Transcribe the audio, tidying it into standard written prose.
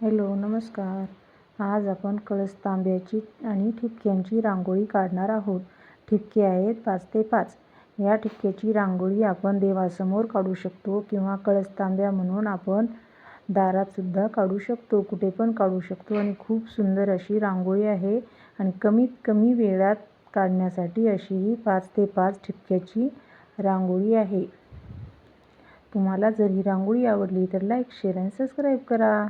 Hello नमस्कार. आज आपण कळस तांब्याची आणि ठिपक्यांची रांगोळी काढणार आहोत. ठिपके आहेत 5 ते 5. या ठिपक्याची रांगोळी आपण देवासमोर काढू शकतो किंवा कळस तांब्या म्हणून आपण दारात सुद्धा काढू शकतो, कुठे पण काढू शकतो आणि खूप सुंदर अशी रांगोळी आहे आणि कमीत कमी वेळात काढण्यासाठी अशी ही 5 ते 5 ठिपक्याची रांगोळी आहे. तुम्हाला जर ही रांगोळी आवडली तर लाईक, शेअर आणि सबस्क्राईब करा.